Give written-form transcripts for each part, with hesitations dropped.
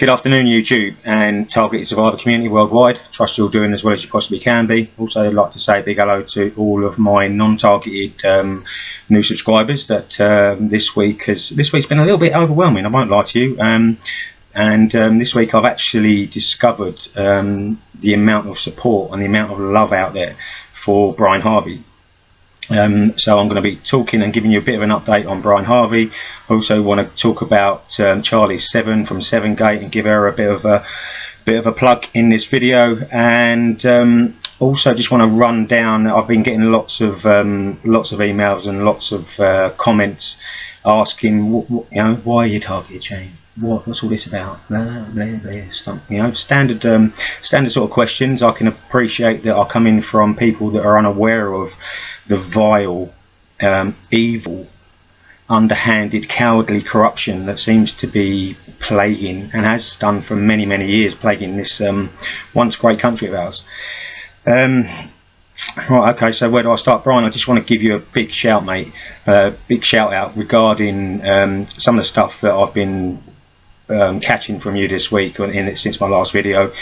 Good afternoon, YouTube and Targeted Survivor community worldwide. Trust you're doing as well as you possibly can be. Also, I'd like to say a big hello to all of my non-targeted new subscribers. That this week's been a little bit overwhelming. I won't lie to you. This week I've actually discovered the amount of support and the amount of love out there for Brian Harvey. So I'm going to be talking and giving you a bit of an update on Brian Harvey. I also want to talk about Charlie Seven from Seven Gate and give her a bit of a plug in this video. And also just want to run down. I've been getting lots of emails and lots of comments asking, why are you targeted, Shane? What's all this about? Blah, blah, blah, stuff. Standard sort of questions. I can appreciate that are coming from people that are unaware of the vile, evil, underhanded, cowardly corruption that seems to be plaguing, and has done for many, many years, plaguing this once great country of ours. Right, okay, so where do I start, Brian? I just want to give you a big shout, mate. Big shout out regarding some of the stuff that I've been catching from you this week since my last video.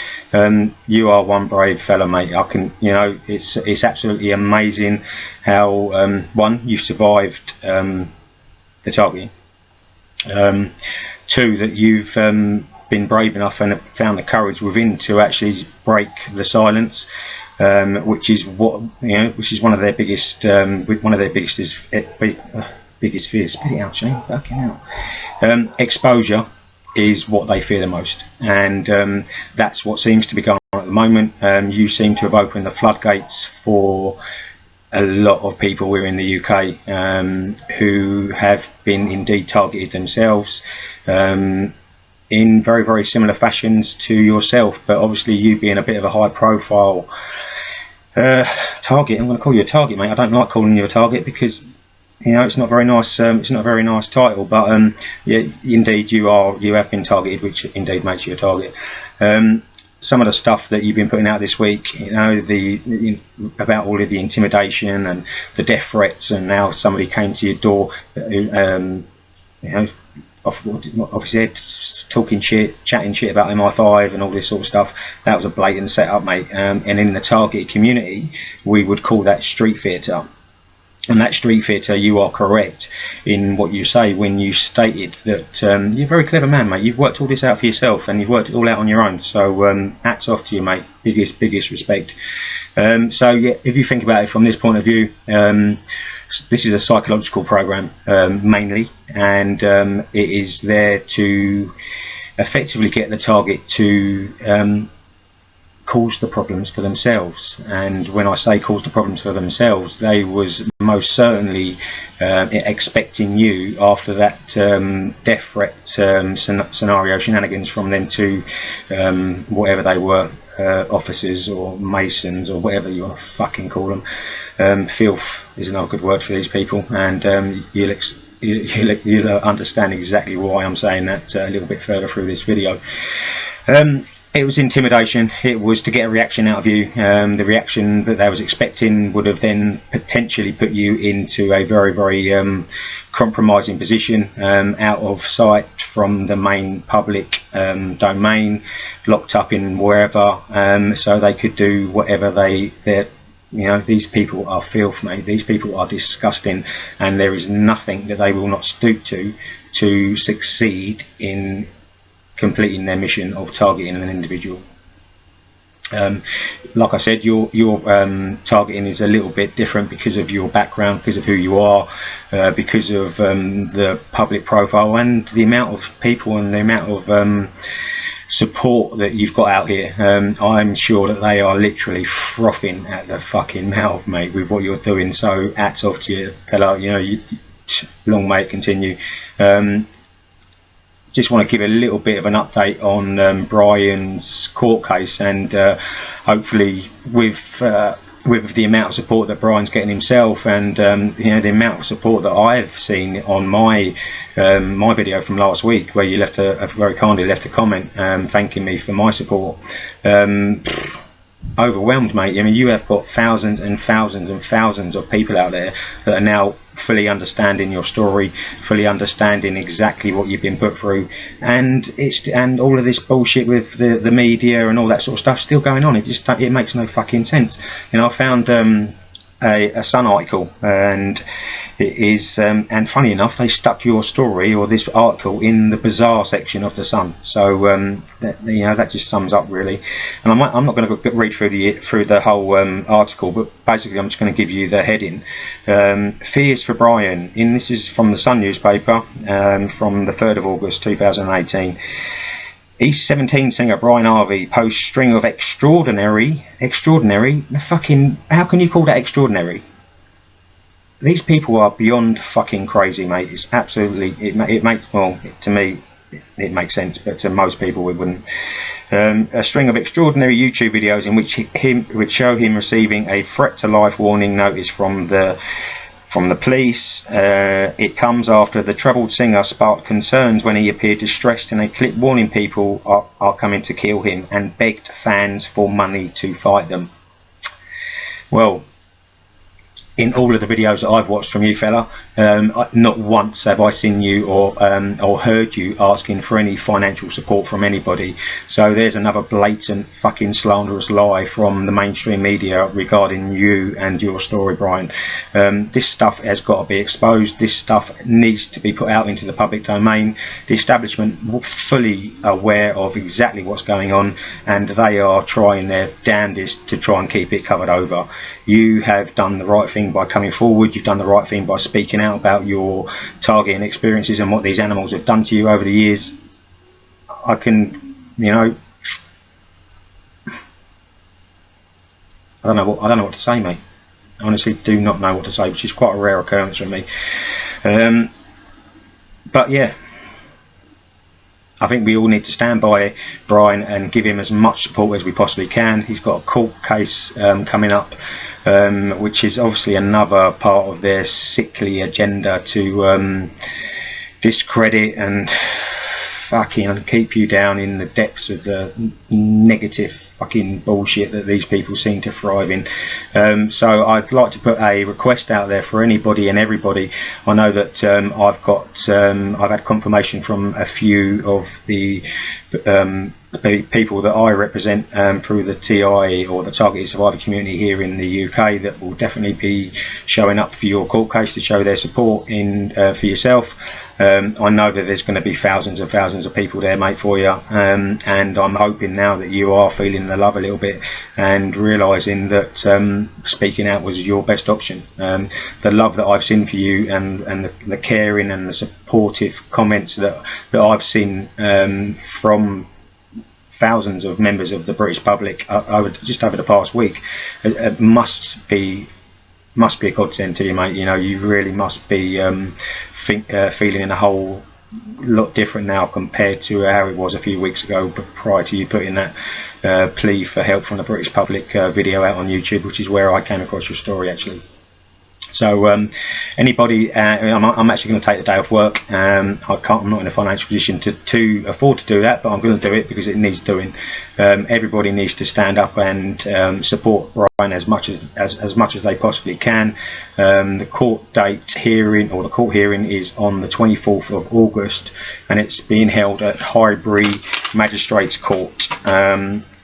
You are one brave fella, mate. I can, it's absolutely amazing how one, you've survived the targeting. Two, that you've been brave enough and have found the courage within to actually break the silence, which is which is one of their biggest biggest fears. Spit it out, Shane. Fucking hell. Exposure is what they fear the most, and that's what seems to be going on at the moment. You seem to have opened the floodgates for a lot of people here in the UK who have been indeed targeted themselves in very, very similar fashions to yourself, but obviously you being a bit of a high profile target. I'm going to call you a target, mate. I don't like calling you a target because it's not very nice. It's not a very nice title, but yeah, indeed you have been targeted, which indeed makes you a target. Some of the stuff that you've been putting out this week, about all of the intimidation and the death threats, and now somebody came to your door, obviously talking shit, chatting shit about MI5 and all this sort of stuff. That was a blatant setup, mate. And in the targeted community, we would call that street theatre. And that street theatre, you are correct in what you say when you stated that you're a very clever man, mate. You've worked all this out for yourself, and you've worked it all out on your own. So hats off to you, mate. Biggest respect. So yeah, if you think about it from this point of view, this is a psychological program mainly, and it is there to effectively get the target to cause the problems for themselves. And when I say cause the problems for themselves, they was most certainly expecting you, after that death threat scenario shenanigans from them to whatever they were, officers or masons or whatever you want to fucking call them. Filth is another good word for these people, and you'll understand exactly why I'm saying that a little bit further through this video. It was intimidation. It was to get a reaction out of you. The reaction that they was expecting would have then potentially put you into a very, very compromising position, out of sight from the main public domain, locked up in wherever, so they could do whatever these people are filth, mate. These people are disgusting, and there is nothing that they will not stoop to succeed in completing their mission of targeting an individual. Like I said, your targeting is a little bit different because of your background, because of who you are, because of the public profile and the amount of people and the amount of support that you've got out here. I'm sure that they are literally frothing at the fucking mouth, mate, with what you're doing. So hats off to you, fella. Long may it continue. Just want to give a little bit of an update on Brian's court case, and hopefully with the amount of support that Brian's getting himself, and the amount of support that I've seen on my video from last week, where you very kindly left a comment thanking me for my support. overwhelmed, mate. I mean, you have got thousands and thousands and thousands of people out there that are now fully understanding your story, fully understanding exactly what you've been put through, and all of this bullshit with the media and all that sort of stuff still going on. It makes no fucking sense. You know, I found a Sun article, and it is and funny enough, they stuck your story or this article in the bizarre section of the Sun. So that just sums up really. And I'm not going to read through the whole article, but basically I'm just going to give you the heading. Fears for Brian. This is from the Sun newspaper from the 3rd of August 2018. East 17 singer Brian Harvey posts string of extraordinary, fucking, how can you call that extraordinary? These people are beyond fucking crazy, mate. It's absolutely, it makes, well, to me, it makes sense, but to most people it wouldn't. A string of extraordinary YouTube videos in which show him receiving a threat to life warning notice from the police. It comes after the troubled singer sparked concerns when he appeared distressed in a clip warning people are coming to kill him and begged fans for money to fight them. Well, in all of the videos that I've watched from you, fella, not once have I seen you or heard you asking for any financial support from anybody. So there's another blatant fucking slanderous lie from the mainstream media regarding you and your story, Brian. This stuff has got to be exposed. This stuff needs to be put out into the public domain. The establishment fully aware of exactly what's going on, and they are trying their damnedest to try and keep it covered over. You have done the right thing by coming forward. You've done the right thing by speaking out about your targeting experiences and what these animals have done to you over the years. I can, I don't know what to say, mate. I honestly do not know what to say, which is quite a rare occurrence for me. But yeah, I think we all need to stand by Brian and give him as much support as we possibly can. He's got a court case coming up, which is obviously another part of their sickly agenda to discredit and fucking keep you down in the depths of the negative fucking bullshit that these people seem to thrive in. So I'd like to put a request out there for anybody and everybody. I know that I've had confirmation from a few of the people that I represent through the TI or the Targeted Survivor community here in the UK that will definitely be showing up for your court case to show their support for yourself. I know that there's going to be thousands and thousands of people there, mate, for you, and I'm hoping now that you are feeling the love a little bit and realising that speaking out was your best option. The love that I've seen for you and the caring and the supportive comments that I've seen from thousands of members of the British public just over the past week, it must be a godsend to you, mate. You really must be feeling a whole lot different now compared to how it was a few weeks ago, but prior to you putting that plea for help from the British public video out on YouTube, which is where I came across your story actually. So anybody, I'm actually going to take the day off work. I'm not in a financial position to afford to do that, but I'm going to do it because it needs doing. Everybody needs to stand up and support Brian as much as they possibly can. The court hearing is on the 24th of August, and it's being held at Highbury Magistrates Court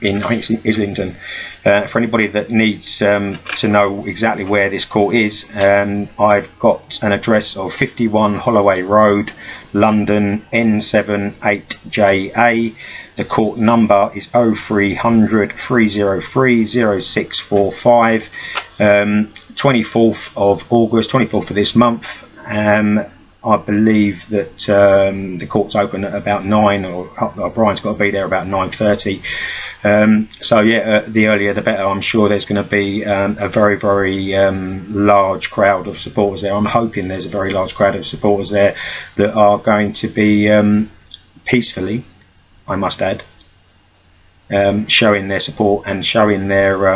I think it's in Islington. For anybody that needs to know exactly where this court is, I've got an address of 51 Holloway Road, London, N7 8JA. The court number is 0300 303 0645. 24th of August, 24th of this month. I believe that the court's open at about 9, or Brian's got to be there about 9:30. So yeah, the earlier the better. I'm sure there's going to be a very, very large crowd of supporters there. I'm hoping there's a very large crowd of supporters there that are going to be peacefully, I must add, showing their support and showing their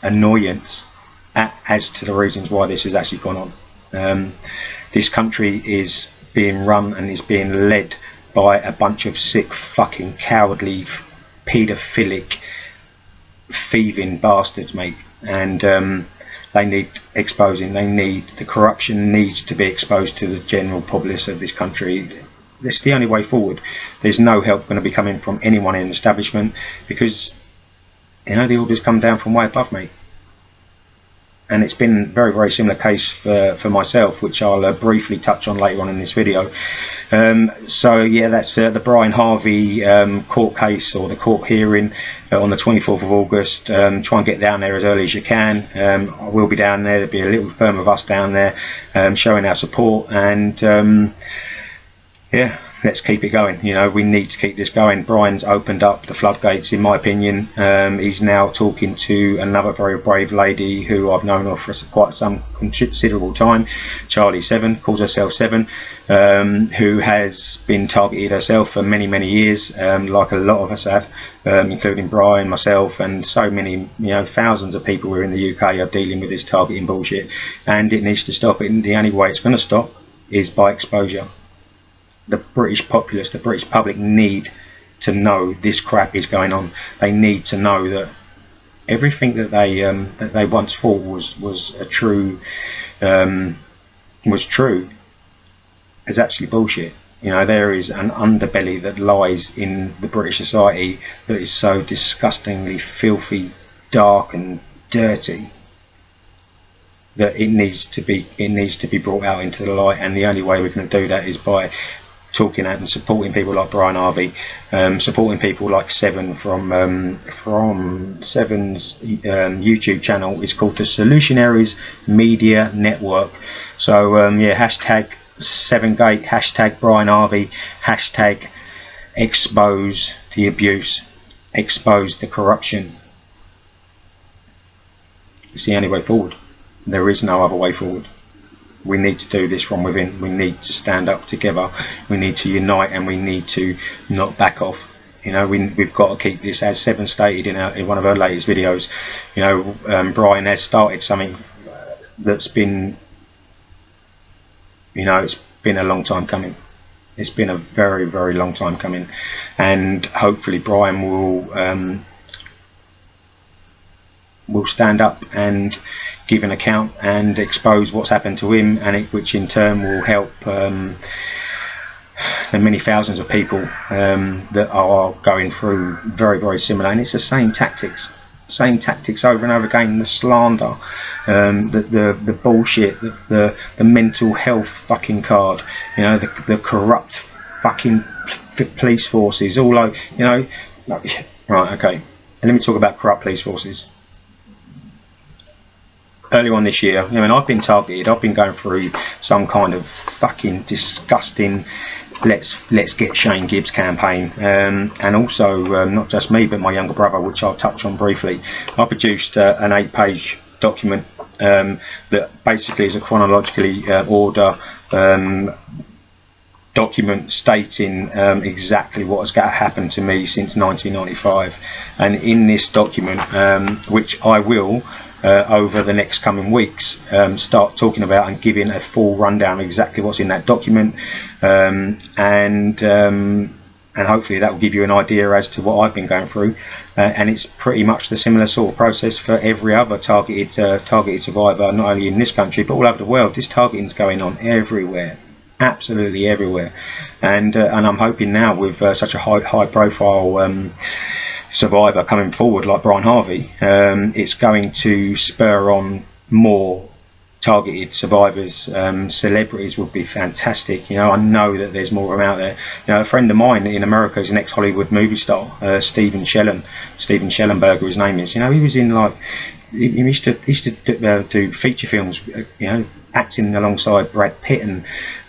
annoyance as to the reasons why this has actually gone on. This country is being run and is being led by a bunch of sick, fucking, cowardly, paedophilic, thieving bastards, mate, and they need exposing. The corruption needs to be exposed to the general populace of this country. It's the only way forward. There's no help going to be coming from anyone in the establishment, because the orders come down from way above, mate. And it's been a very, very similar case for myself, which I'll briefly touch on later on in this video. So yeah, that's the Brian Harvey court case, or the court hearing on the 24th of August. Try and get down there as early as you can. I will be down there. There'll be a little firm of us down there showing our support, and yeah, let's keep it going. We need to keep this going. Brian's opened up the floodgates, in my opinion. He's now talking to another very brave lady who I've known of for quite some considerable time, Charlie Seven, calls herself Seven, who has been targeted herself for many, many years, like a lot of us have, including Brian, myself, and so many, thousands of people who are in the UK are dealing with this targeting bullshit, and it needs to stop. And the only way it's going to stop is by exposure. The British populace, the British public need to know this crap is going on. They need to know that everything that they once thought was true is actually bullshit. There is an underbelly that lies in the British society that is so disgustingly filthy, dark and dirty, that it needs to be brought out into the light. And the only way we can do that is by talking out and supporting people like Brian Harvey, supporting people like Seven from Seven's YouTube channel. It's called the Solutionaries Media Network. So yeah, hashtag 7Gate, hashtag Brian Harvey, hashtag expose the abuse, expose the corruption. It's the only way forward. There is no other way forward. We need to do this from within. We need to stand up together. We need to unite, and we need to not back off. We've got to keep this, as Seven stated in one of her latest videos. Brian has started something that's been, it's been a long time coming. It's been a very, very long time coming, and hopefully Brian will stand up and give an account and expose what's happened to him, and which in turn will help the many thousands of people that are going through very, very similar. And it's the same tactics over and over again. The slander, the bullshit, the mental health fucking card, the corrupt fucking police forces, all over, right, okay. And let me talk about corrupt police forces. Earlier on this year, I've been targeted. I've been going through some kind of fucking disgusting let's get Shane Gibbs campaign, and also not just me but my younger brother, which I'll touch on briefly. I produced an 8-page document that basically is a chronologically order document stating exactly what has happened to me since 1995. And in this document, which I will over the next coming weeks start talking about and giving a full rundown of exactly what's in that document, and hopefully that will give you an idea as to what I've been going through. And it's pretty much the similar sort of process for every other targeted survivor, not only in this country but all over the world. This targeting is going on everywhere, absolutely everywhere, and I'm hoping now with such a high profile survivor coming forward like Brian Harvey, it's going to spur on more targeted survivors. Celebrities would be fantastic. I know that there's more of them out there. A friend of mine in America is an ex-Hollywood movie star, Steven Schellenberger, his name is. He was in he used to do feature films, acting alongside Brad Pitt and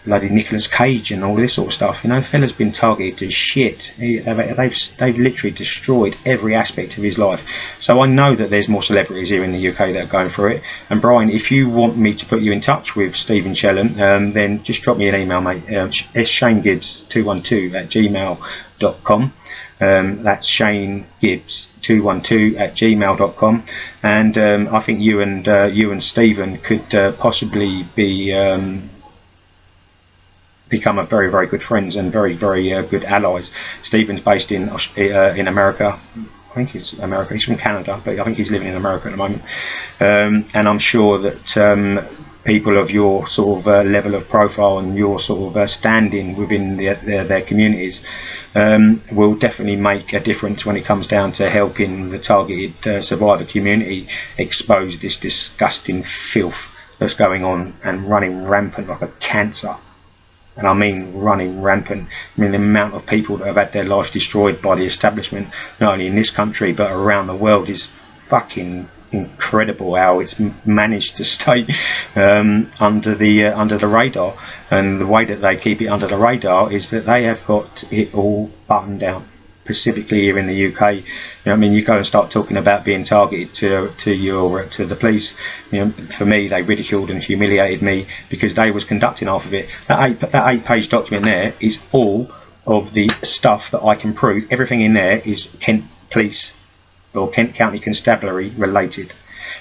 bloody Nicolas Cage and all this sort of stuff. The fella's been targeted to shit. They've literally destroyed every aspect of his life. So I know that there's more celebrities here in the UK that are going through it. And Brian, if you want me to put you in touch with Steven Shellen, then just drop me an email, mate. ShaneGibbs212@gmail.com. That's ShaneGibbs212@gmail.com. And I think you and Steven could possibly become a very, very good friends and very, very good allies. Stephen's based in America. think he's America. He's from Canada, but I think he's living in America at the moment. And I'm sure that people of your sort of level of profile and your sort of standing within their communities will definitely make a difference when it comes down to helping the targeted survivor community expose this disgusting filth that's going on and running rampant like a cancer. And I mean running rampant. I mean the amount of people that have had their lives destroyed by the establishment, not only in this country but around the world, is fucking incredible. How it's managed to stay under the radar. And the way that they keep it under the radar is that they have got it all buttoned down. Specifically here in the UK, I mean, you go and start talking about being targeted to the police. For me, they ridiculed and humiliated me because they was conducting half of it. That 8-page document there is all of the stuff that I can prove. Everything in there is Kent Police or Kent County Constabulary related.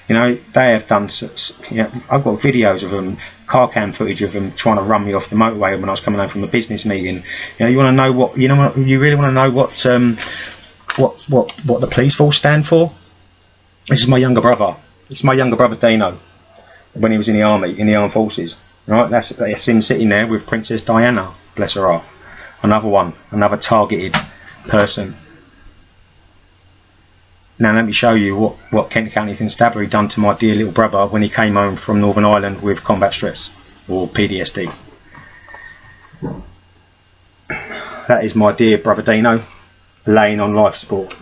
They have done. I've got videos of them, car cam footage of them trying to run me off the motorway when I was coming home from a business meeting. You want to know what? You really want to know what the police force stand for? This is my younger brother. This is my younger brother Dino, when he was in the army, in the armed forces. Right, that's him sitting there with Princess Diana, bless her heart. Another targeted person. Now let me show you what Kent County Constabulary done to my dear little brother when he came home from Northern Ireland with combat stress, or PTSD. That is my dear brother Dino, laying on life support.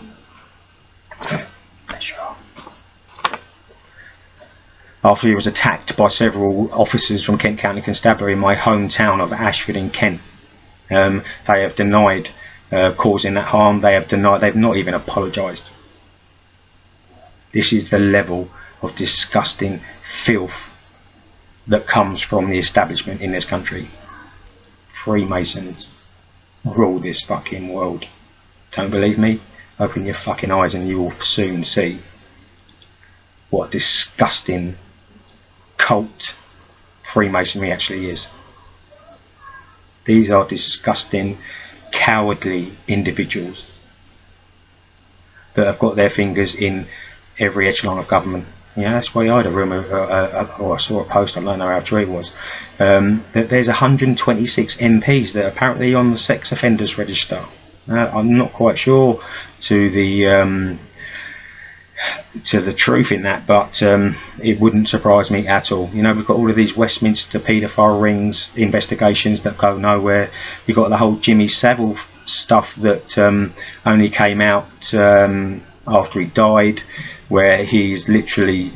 After he was attacked by several officers from Kent County Constabulary in my hometown of Ashford in Kent. They have denied causing that harm. They've not even apologised. This is the level of disgusting filth that comes from the establishment in this country. Freemasons rule this fucking world. Don't believe me? Open your fucking eyes and you will soon see what a disgusting cult Freemasonry actually is. These are disgusting, cowardly individuals that have got their fingers in every echelon of government. That's why I had a rumour, or I saw a post, I don't know how true it was, that there's 126 MPs that are apparently on the sex offenders register. I'm not quite sure to the truth in that, but it wouldn't surprise me at all. We've got all of these Westminster paedophile rings investigations that go nowhere. We've got the whole Jimmy Savile stuff that only came out after he died, where he's literally,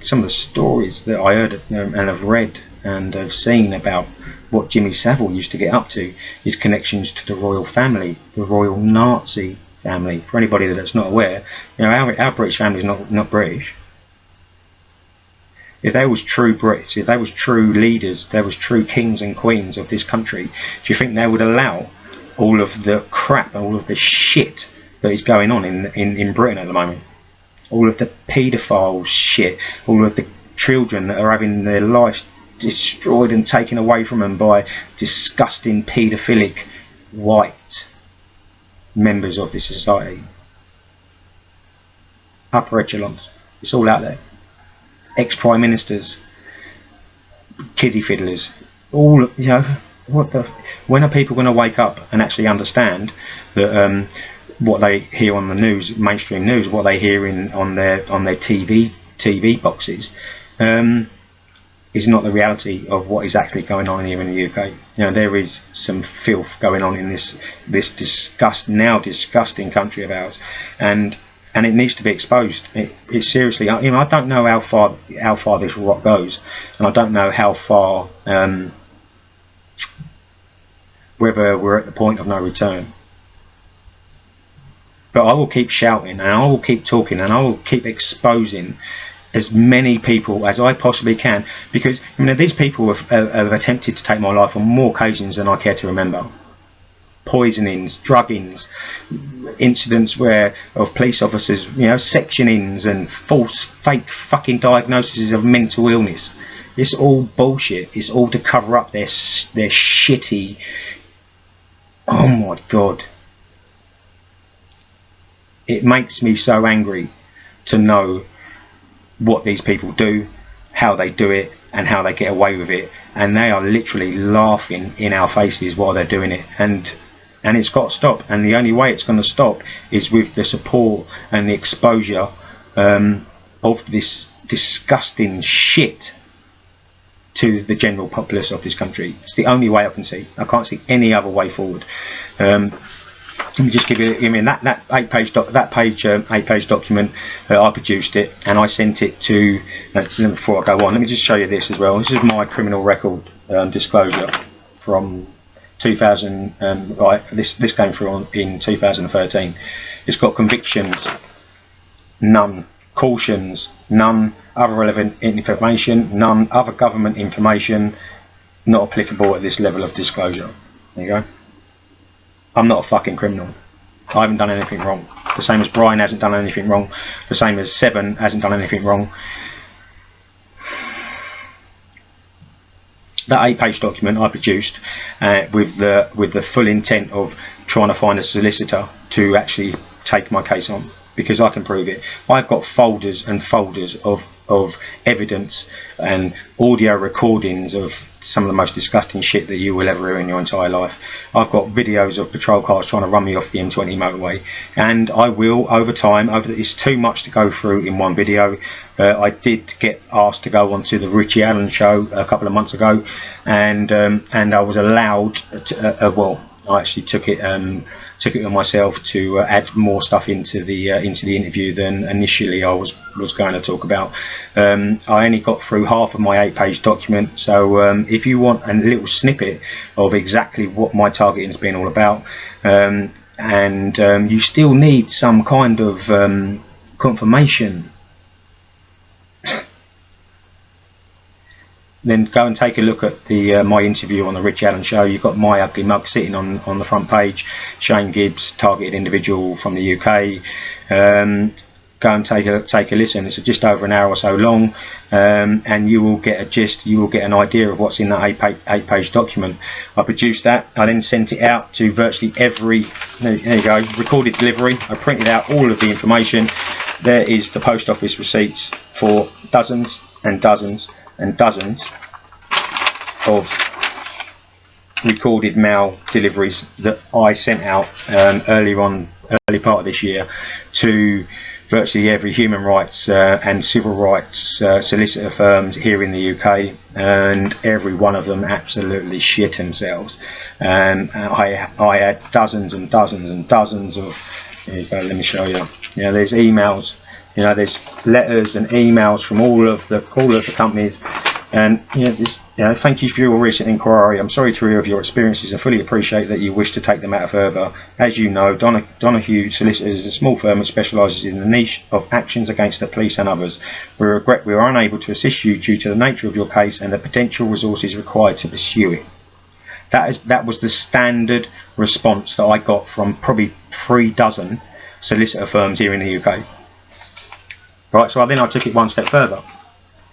some of the stories that I heard and have read and have seen about what Jimmy Savile used to get up to, his connections to the royal family, the royal Nazi family. For anybody that's not aware, our British family is not British. If there was true Brits, if there was true leaders, there was true kings and queens of this country, do you think they would allow all of the crap, all of the shit that is going on in Britain at the moment? All of the paedophile shit, all of the children that are having their lives destroyed and taken away from them by disgusting paedophilic white members of this society. Upper echelons, it's all out there. Ex-prime ministers, kiddie fiddlers, all, when are people going to wake up and actually understand that what they hear on the news, mainstream news, what they hear on their TV boxes, is not the reality of what is actually going on here in the UK. There is some filth going on in this disgusting country of ours, and it needs to be exposed. It seriously, I don't know how far this rot goes, and I don't know how far, whether we're at the point of no return. But I will keep shouting, and I will keep talking, and I will keep exposing as many people as I possibly can, because these people have attempted to take my life on more occasions than I care to remember. Poisonings, druggings, incidents of police officers, sectionings and fake fucking diagnoses of mental illness. It's all bullshit. It's all to cover up their shitty. Oh my God. it makes me so angry to know what these people do, how they do it, and how they get away with it, and they are literally laughing in our faces while they're doing it, and it's got to stop. And the only way it's going to stop is with the support and the exposure of this disgusting shit to the general populace of this country. It's the only way I can see. I can't see any other way forward. Let me just give you, I mean, that eight-page document. I produced it and I sent it to. Before I go on, let me just show you this as well. This is my criminal record disclosure from 2000. Right, this came through in 2013. It's got convictions, none. Cautions, none. Other relevant information, none. Other government information, not applicable at this level of disclosure. There you go. I'm not a fucking criminal. I haven't done anything wrong. The same as Brian hasn't done anything wrong. The same as Seven hasn't done anything wrong. That 8-page document I produced with the full intent of trying to find a solicitor to actually take my case on, because I can prove it. I've got folders and folders of evidence and audio recordings of some of the most disgusting shit that you will ever hear in your entire life. I've got videos of patrol cars trying to run me off the M20 motorway, and I will, over time, it's too much to go through in one video. I did get asked to go onto the Richie Allen show a couple of months ago, and I was allowed to, well, I actually took it on myself to add more stuff into the interview than initially I was going to talk about. I only got through half of my 8-page document, so if you want a little snippet of exactly what my targeting has been all about, and you still need some kind of confirmation, then go and take a look at the my interview on the Rich Allen show. You've got my ugly mug sitting on the front page. Shane Gibbs, targeted individual from the UK. Go and take a listen. It's just over an hour or so long, and you will get a gist. You will get an idea of what's in that 8-page document. I produced that. I then sent it out to virtually every. There you go. Recorded delivery. I printed out all of the information. There is the post office receipts for dozens and dozens and dozens of recorded mail deliveries that I sent out early part of this year to virtually every human rights and civil rights solicitor firms here in the UK, and every one of them absolutely shit themselves. I had dozens and dozens and dozens of. Here you go, let me show you. You know, there's emails. You know, there's letters and emails from all of the companies, and thank you for your recent inquiry. I'm sorry to hear of your experiences and fully appreciate that you wish to take the matter further. As you know, Donahue Solicitors is a small firm that specialises in the niche of actions against the police and others. We regret we are unable to assist you due to the nature of your case and the potential resources required to pursue it. That was the standard response that I got from probably 3 dozen solicitor firms here in the UK. Right, so then I took it one step further,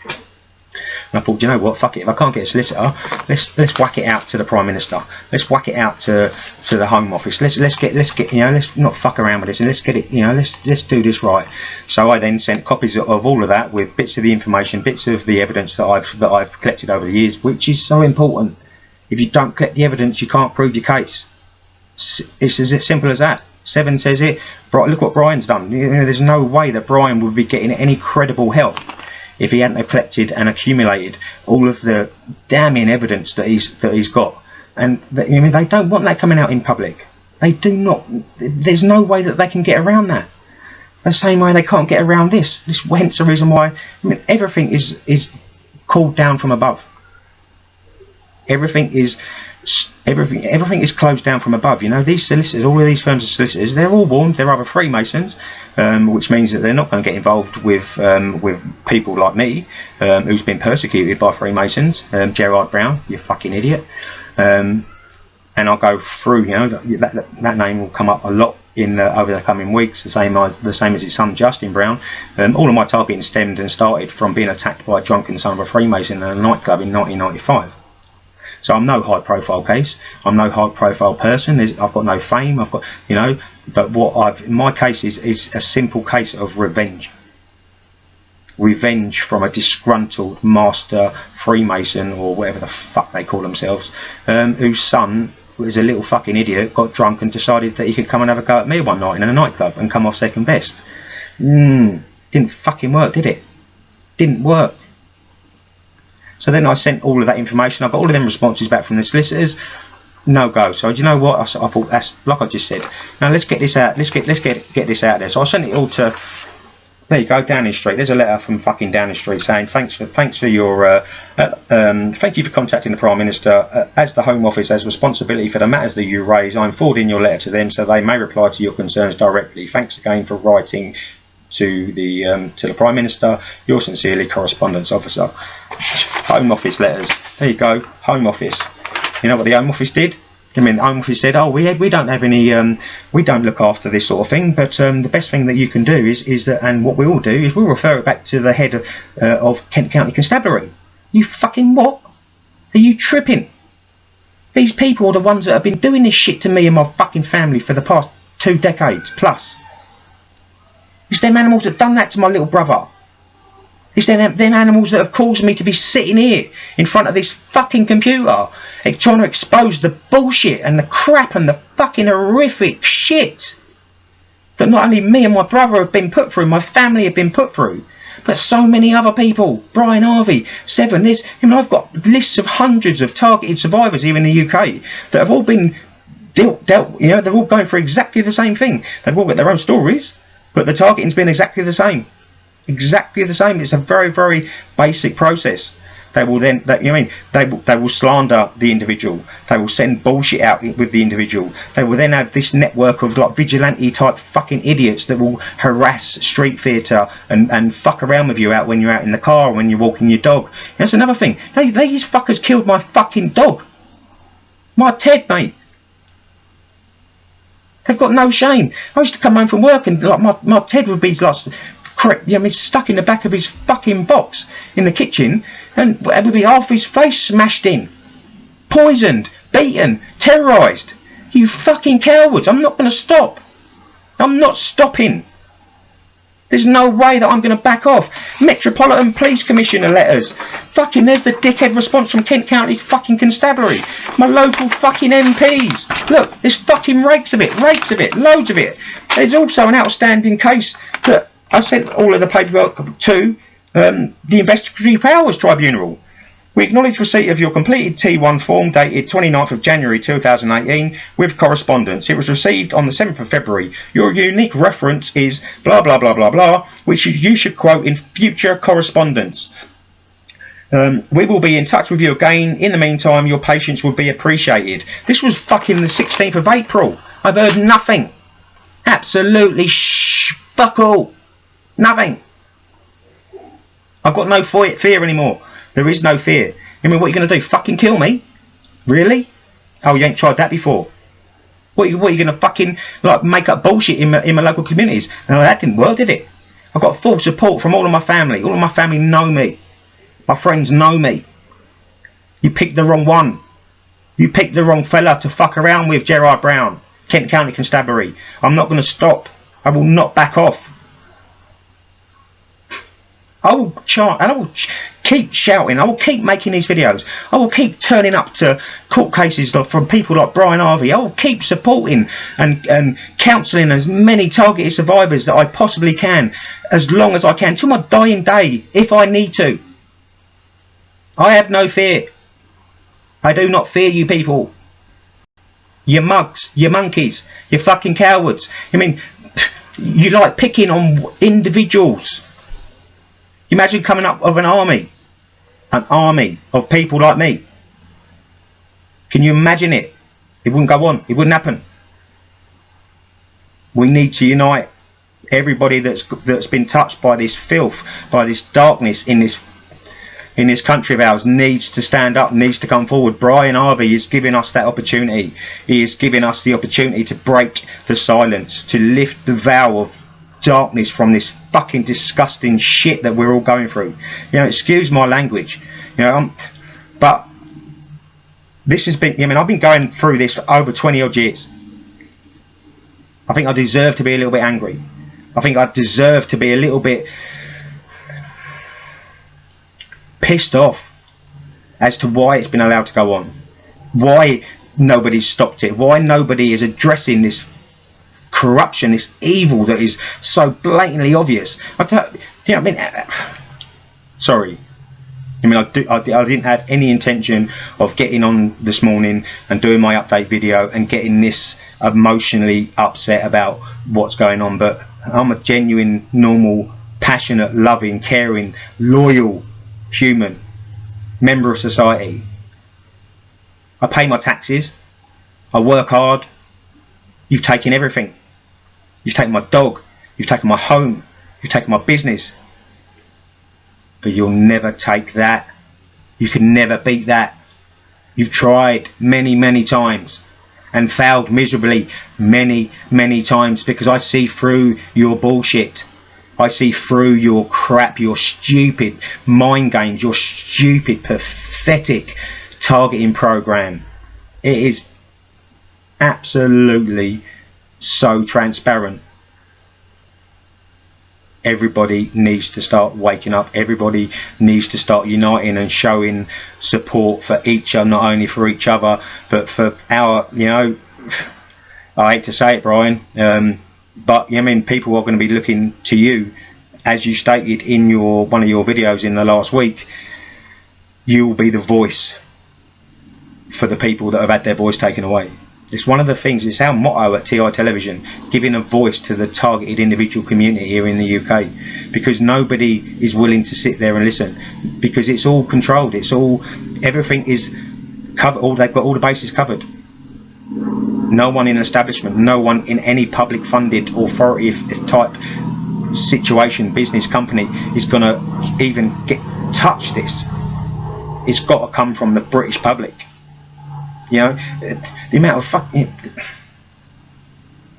and I thought, you know what, fuck it. If I can't get a solicitor, let's whack it out to the Prime Minister. Let's whack it out to the Home Office. Let's not fuck around with this, and let's get it. Let's do this right. So I then sent copies of all of that with bits of the information, bits of the evidence that I've collected over the years, which is so important. If you don't collect the evidence, you can't prove your case. It's as simple as that. Seven says it. Look what Brian's done. There's no way that Brian would be getting any credible help if he hadn't collected and accumulated all of the damning evidence that he's got. And they don't want that coming out in public. They do not. There's no way that they can get around that. The same way they can't get around this. Hence the reason why everything is called down from above. Everything is closed down from above. These solicitors, all of these firms of solicitors, they're all warned. They're either Freemasons, which means that they're not going to get involved with people like me, who's been persecuted by Freemasons. Gerard Brown, you fucking idiot. And I'll go through. That name will come up a lot over the coming weeks. The same as his son Justin Brown. All of my targeting stemmed and started from being attacked by a drunken son of a Freemason in a nightclub in 1995. So I'm no high profile case, I'm no high profile person, I've got no fame, I've got, you know, but what I've, in my case is a simple case of revenge. Revenge from a disgruntled master Freemason, or whatever the fuck they call themselves, whose son was a little fucking idiot, got drunk and decided that he could come and have a go at me one night in a nightclub and come off second best. Didn't fucking work, did it? Didn't work. So then I sent all of that information, I got all of them responses back from the solicitors. No go. So do you know what? I thought, that's like I just said. Now let's get this out. Let's get this out there. So I sent it all to. There you go, Downing Street. There's a letter from fucking Downing Street saying thanks for your thank you for contacting the Prime Minister. As the Home Office has responsibility for the matters that you raise, I'm forwarding your letter to them so they may reply to your concerns directly. Thanks again for writing to the Prime Minister. Yours sincerely, Correspondence Officer. Home Office letters. There you go, Home Office. You know what the Home Office did? I mean, the Home Office said, oh, we don't have any, we don't look after this sort of thing, but the best thing that you can do is that, and what we will do is we'll refer it back to the head of Kent County Constabulary. You fucking what? Are you tripping? These people are the ones that have been doing this shit to me and my fucking family for the past 2 decades plus. It's them animals that done that to my little brother. It's them animals that have caused me to be sitting here in front of this fucking computer trying to expose the bullshit and the crap and the fucking horrific shit that not only me and my brother have been put through, my family have been put through, but so many other people. Brian Harvey, Seven. There's, I've got lists of hundreds of targeted survivors here in the UK that have all been dealt. They're all going through exactly the same thing. They've all got their own stories, but the targeting's been exactly the same. Exactly the same. It's a very, very basic process. They will then, they will slander the individual. They will send bullshit out with the individual. They will then have this network of like vigilante type fucking idiots that will harass street theatre and fuck around with you out when you're out in the car, when you're walking your dog. That's another thing. These fuckers killed my fucking dog. My Ted, mate. They've got no shame. I used to come home from work and like my Ted would be like, stuck in the back of his fucking box in the kitchen, and it would be half his face smashed in, poisoned, beaten, terrorised. You fucking cowards! I'm not going to stop. I'm not stopping. There's no way that I'm going to back off. Metropolitan Police Commissioner letters. Fucking, there's the dickhead response from Kent County fucking Constabulary. My local fucking MPs. Look, there's fucking rakes of it, loads of it. There's also an outstanding case that I sent all of the paperwork to the Investigatory Powers Tribunal. We acknowledge receipt of your completed T1 form dated 29th of January 2018 with correspondence. It was received on the 7th of February. Your unique reference is blah blah blah blah blah, which you should quote in future correspondence. We will be in touch with you again. In the meantime, your patience would be appreciated. This was fucking the 16th of April. I've heard nothing. Absolutely fuck all. Nothing. I've got no fear anymore. There is no fear. What are you going to do? Fucking kill me? Really? Oh, you ain't tried that before? What are you going to fucking like make up bullshit in my local communities? No, that didn't work, did it? I've got full support from all of my family. All of my family know me. My friends know me. You picked the wrong one. You picked the wrong fella to fuck around with, Gerard Brown, Kent County Constabulary. I'm not going to stop. I will not back off. I will chant and I will keep shouting. I will keep making these videos. I will keep turning up to court cases from people like Brian Harvey. I will keep supporting and counselling as many targeted survivors that I possibly can, as long as I can, till my dying day, if I need to. I have no fear. I do not fear you people. You mugs, you monkeys, you fucking cowards. You like picking on individuals. Imagine coming up with an army of people like me. Can you imagine it? It wouldn't go on. It wouldn't happen. We need to unite. Everybody that's been touched by this filth, by this darkness in this country of ours, needs to stand up, needs to come forward. Brian Harvey is giving us that opportunity. He is giving us the opportunity to break the silence, to lift the veil of darkness from this fucking disgusting shit that we're all going through. Excuse my language, but this has been, I mean, I've been going through this for over 20 odd years. I think I deserve to be a little bit angry. I think I deserve to be a little bit pissed off as to why it's been allowed to go on. Why nobody's stopped it. Why nobody is addressing this corruption, this evil that is so blatantly obvious. Do you know what I mean? Sorry. I mean, I didn't have any intention of getting on this morning and doing my update video and getting this emotionally upset about what's going on, but I'm a genuine, normal, passionate, loving, caring, loyal human, member of society. I pay my taxes, I work hard. You've taken everything. You've taken my dog, you've taken my home, you've taken my business. But you'll never take that. You can never beat that. You've tried many, many times and failed miserably many, many times, because I see through your bullshit. I see through your crap, your stupid mind games, your stupid, pathetic targeting program. It is absolutely so transparent. Everybody needs to start waking up. Everybody needs to start uniting and showing support for each other, not only for each other, but for our, you know, I hate to say it, Brian, but I mean, people are going to be looking to you, as you stated in your one of your videos in the last week. You will be the voice for the people that have had their voice taken away. It's one of the things, it's our motto at TI Television, giving a voice to the targeted individual community here in the UK, because nobody is willing to sit there and listen, because it's all controlled, it's all, everything is covered, they've got all the bases covered. No one in establishment, no one in any public funded authority type situation, business, company is going to even touch this. It's got to come from the British public. You know, the amount of fucking,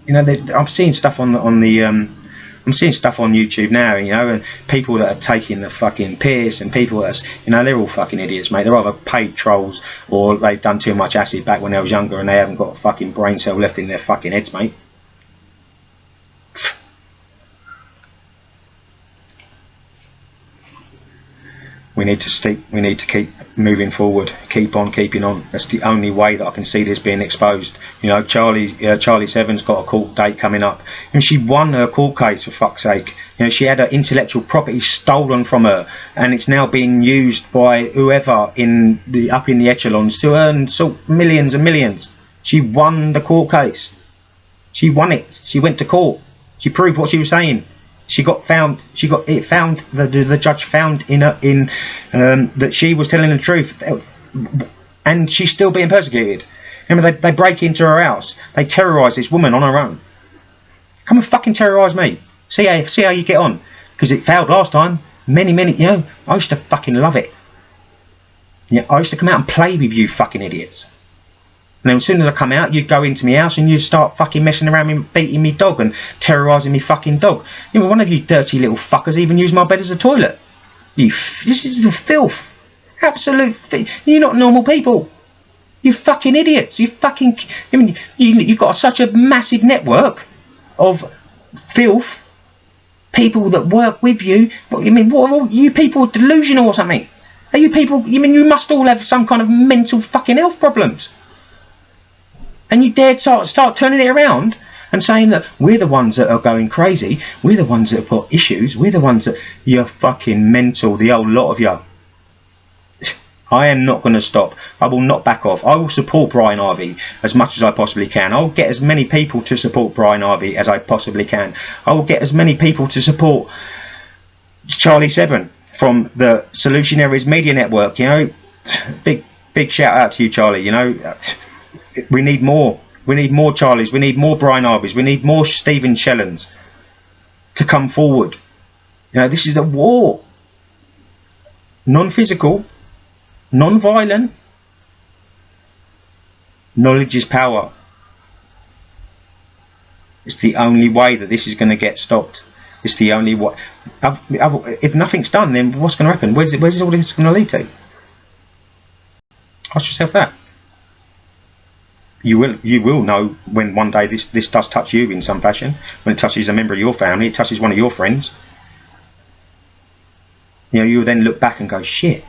you know, I'm seeing stuff on I'm seeing stuff on YouTube now, you know, and people that are taking the fucking piss, and people that's, you know, they're all fucking idiots, mate. They're either paid trolls or they've done too much acid back when they was younger and they haven't got a fucking brain cell left in their fucking heads, mate. We need to keep moving forward, keep on keeping on. That's the only way that I can see this being exposed. You know, Charlie 7's got a court date coming up, and she won her court case, for fuck's sake. You know, she had her intellectual property stolen from her, and it's now being used by whoever up in the echelons to earn millions and millions. She won the court case. She won it. She went to court. She proved what she was saying. She got found. The judge found that she was telling the truth, and she's still being persecuted. Remember, they break into her house. They terrorise this woman on her own. Come and fucking terrorise me. See how you get on. Because it failed last time. Many. You know, I used to fucking love it. Yeah, I used to come out and play with you fucking idiots. And then as soon as I come out, you'd go into my house and you'd start fucking messing around me, beating me dog and terrorising me fucking dog. You know, one of you dirty little fuckers even used my bed as a toilet. This is the filth. Absolute you're not normal people. You fucking idiots. You fucking, I mean, you've got such a massive network of filth. People that work with you. What, you mean, what are all you people delusional or something? Are you people, you mean you must all have some kind of mental fucking health problems? And you dare start turning it around and saying that we're the ones that are going crazy, we're the ones that have got issues, we're the ones that, you're fucking mental, the old lot of you. I am not going to stop. I will not back off. I will support Brian Ivey as much as I possibly can. I will get as many people to support Brian Ivey as I possibly can. I will get as many people to support Charlie 7 from the Solutionaries Media Network. You know, big shout out to you, Charlie. You know, we need more. We need more Charlies. We need more Brian Iveys. We need more Stephen Shellens to come forward. You know, this is a war. Non-physical, non-violent. Knowledge is power. It's the only way that this is going to get stopped. It's the only way. If nothing's done, then what's going to happen? Where's all this going to lead to? Ask yourself that. you will know when one day this does touch you in some fashion. When it touches a member of your family, it touches one of your friends. You know, you'll then look back and go, shit.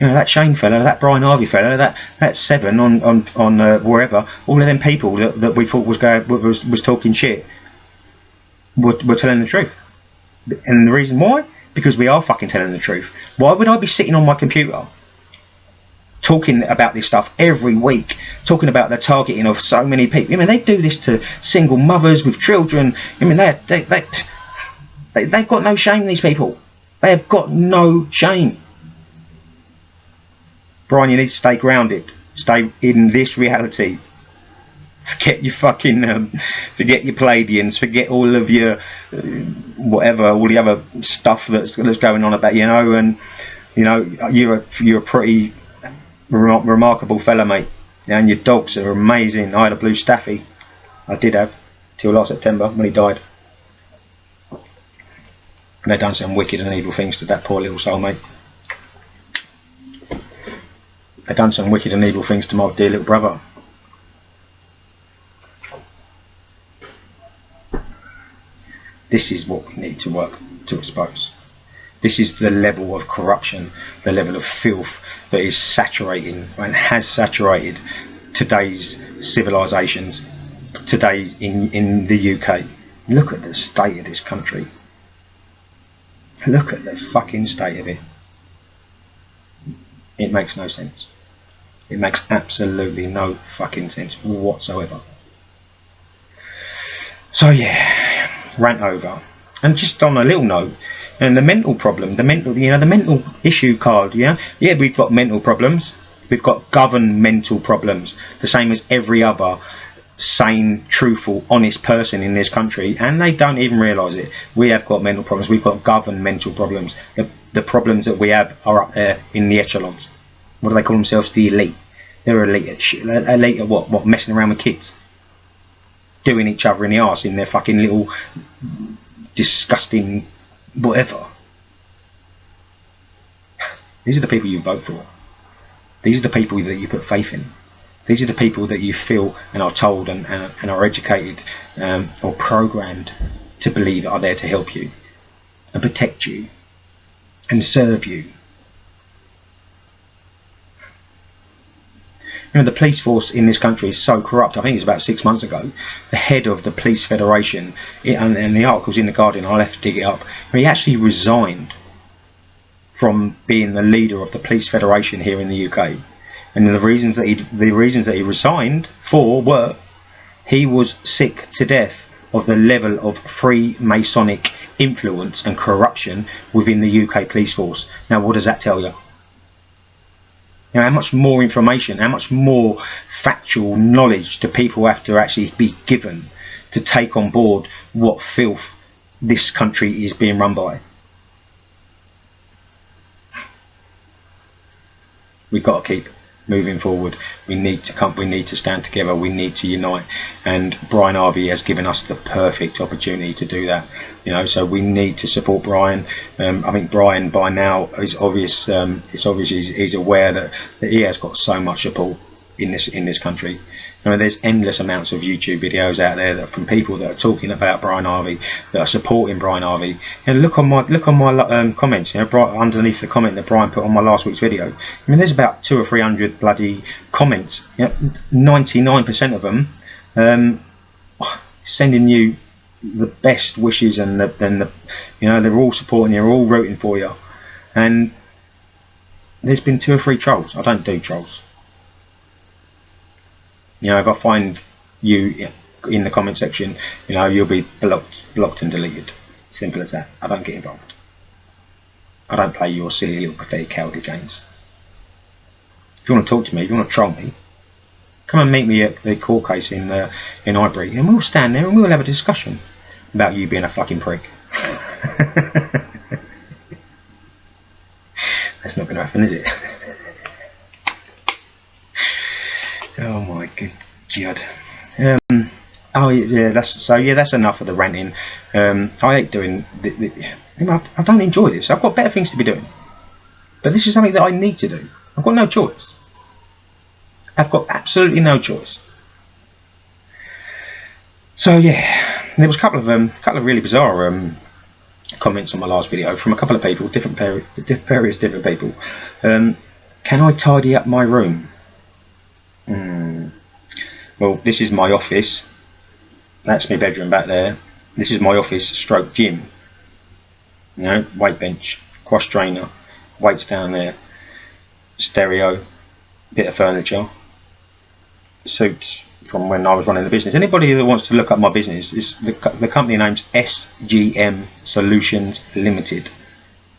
You know, that Shane fella, that Brian Harvey fella, that Seven on wherever, all of them people that we thought was talking shit were telling the truth. And the reason why? Because we are fucking telling the truth. Why would I be sitting on my computer talking about this stuff every week, talking about the targeting of so many people? I mean, they do this to single mothers with children. I mean, they've got no shame, these people. They have got no shame. Brian, you need to stay grounded. Stay in this reality. Forget your fucking, forget your Palladians. Forget all of your, whatever, all the other stuff that's going on about, you know. And you know, you're a pretty remarkable fella, mate. And your dogs are amazing. I had a blue Staffy. I did have till last September when he died. And they done some wicked and evil things to that poor little soul, mate. They done some wicked and evil things to my dear little brother. This is what we need to work to expose. This is the level of corruption, the level of filth that is saturating and has saturated today's civilizations, today in the UK. Look at the state of this country. Look at the fucking state of it. It makes no sense. It makes absolutely no fucking sense whatsoever. So yeah, rant over. And just on a little note, and the mental problem, the mental issue card, yeah, we've got mental problems. We've got governmental problems, the same as every other sane, truthful, honest person in this country, and they don't even realise it. We have got mental problems. We've got governmental problems. The problems that we have are up there in the echelons. What do they call themselves? The elite. They're elite at shit. Elite at what? What? Messing around with kids, doing each other in the arse in their fucking little disgusting whatever. These are the people you vote for. These are the people that you put faith in. These are the people that you feel and are told and are educated or programmed to believe are there to help you and protect you and serve you. You know, the police force in this country is so corrupt. I think it was about 6 months ago, the head of the Police Federation, and the article's in the Guardian, I'll have to dig it up, he actually resigned from being the leader of the Police Federation here in the UK. And the reasons that he resigned for were he was sick to death of the level of Freemasonic influence and corruption within the UK police force. Now, what does that tell you? You know, how much more information, how much more factual knowledge do people have to actually be given to take on board what filth this country is being run by? We've got to keep moving forward. We need to stand together. We need to unite, and Brian Harvey has given us the perfect opportunity to do that. You know, so we need to support Brian. I think Brian by now is obvious. It's obvious he's aware that he has got so much support in this country. I mean, there's endless amounts of YouTube videos out there that from people that are talking about Brian Harvey, that are supporting Brian Harvey. And look on my comments. You know, underneath the comment that Brian put on my last week's video. I mean, there's about 200 or 300 bloody comments. You know, 99% of them sending you the best wishes, and you know, they're all supporting you, they're all rooting for you. And there's been 2 or 3 trolls. I don't do trolls. You know, if I find you in the comment section, you know, you'll be blocked and deleted. Simple as that. I don't get involved. I don't play your silly little pathetic cowardly games. If you want to talk to me, if you want to troll me, come and meet me at the court case in Highbury, and we'll stand there and we'll have a discussion about you being a fucking prick. That's not going to happen, is it? Oh my good God. Oh yeah, that's enough of the ranting. I hate doing I don't enjoy this. I've got better things to be doing, but this is something that I need to do. I've got no choice. I've got absolutely no choice. So yeah, there was a couple of really bizarre comments on my last video from a couple of people, various different people. Can I tidy up my room? Well, this is my office. That's my bedroom back there. This is my office stroke gym. You know, weight bench, cross trainer, weights down there, stereo, bit of furniture, suits from when I was running the business. Anybody that wants to look up my business, is the company name's SGM Solutions Limited.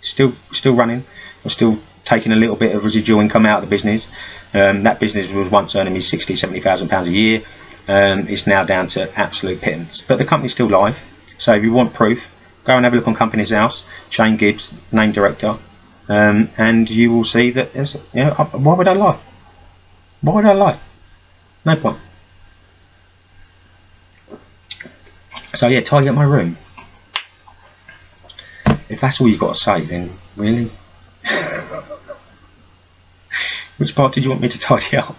Still running. We're still taking a little bit of residual income out of the business. That business was once earning me £60,000-70,000 a year. It's now down to absolute pittance. But the company's still live. So if you want proof, go and have a look on Company's House. Shane Gibbs, name director, and you will see that. You know, why would I lie? Why would I lie? No point. So yeah, tidy up my room. If that's all you've got to say, then really, which part did you want me to tidy up?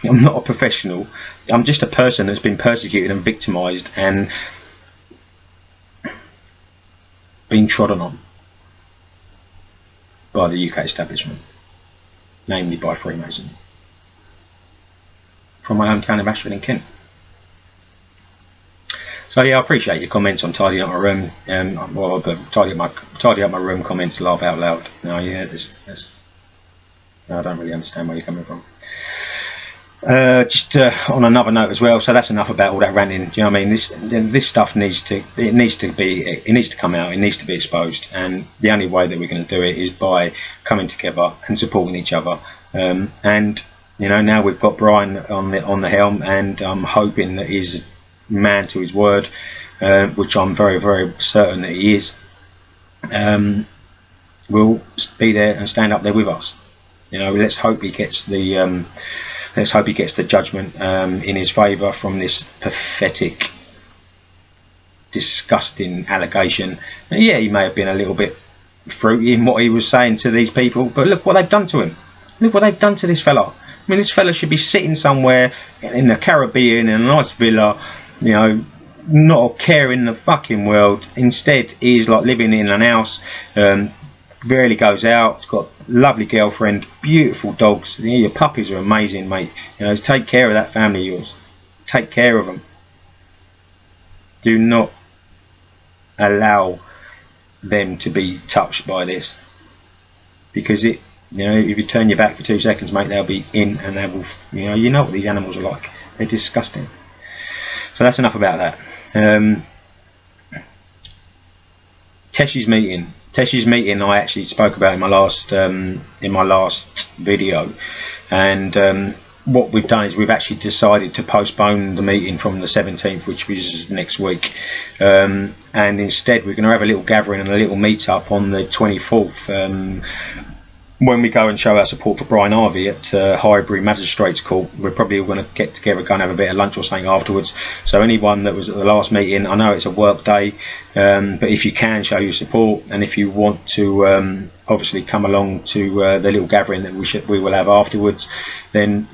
I'm not a professional. I'm just a person that's been persecuted and victimised and been trodden on by the UK establishment, namely by Freemasons, from my own town of Ashford in Kent. So yeah, I appreciate your comments on tidying up my room. Well, I'll put tidy up my room comments, laugh out loud. No, yeah, I don't really understand where you're coming from. Just on another note as well. So that's enough about all that ranting. Do you know what I mean? This stuff needs to come out. It needs to be exposed. And the only way that we're going to do it is by coming together and supporting each other. And you know, now we've got Brian on the helm, and I'm hoping that he's a man to his word, which I'm very, very certain that he is. Will be there and stand up there with us. You know, let's hope he gets the judgment in his favour from this pathetic, disgusting allegation. And yeah, he may have been a little bit fruity in what he was saying to these people, but look what they've done to him. Look what they've done to this fella. I mean, this fella should be sitting somewhere in the Caribbean in a nice villa, you know, not a care in the fucking world. Instead, he's like living in an house, rarely goes out. He's got a lovely girlfriend, beautiful dogs. Your puppies are amazing, mate. You know, take care of that family of yours. Take care of them. Do not allow them to be touched by this, because it, you know, if you turn your back for 2 seconds, mate, they'll be in, and they will, you know what these animals are like. They're disgusting. So that's enough about that. Teshy's meeting I actually spoke about in my last video, and what we've done is we've actually decided to postpone the meeting from the 17th, which is next week, and instead we're going to have a little gathering and a little meet up on the 24th, when we go and show our support for Brian Harvey at Highbury Magistrates Court. We're probably all going to get together, go and have a bit of lunch or something afterwards. So anyone that was at the last meeting, I know it's a work day, but if you can, show your support, and if you want to obviously come along to the little gathering that we will have afterwards, then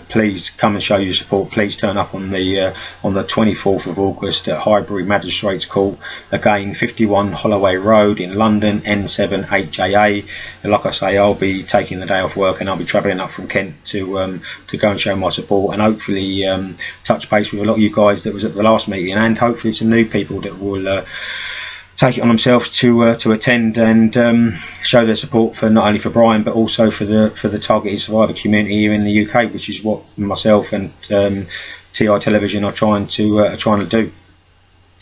please come and show your support. Please turn up on the 24th of August at Highbury Magistrates Court, again 51 Holloway Road in London, N7 8JA. And like I say, I'll be taking the day off work and I'll be travelling up from Kent to go and show my support, and hopefully touch base with a lot of you guys that was at the last meeting, and hopefully some new people that will take it on themselves to attend and show their support for not only for Brian but also for the targeted survivor community here in the UK, which is what myself and TI Television are trying to do.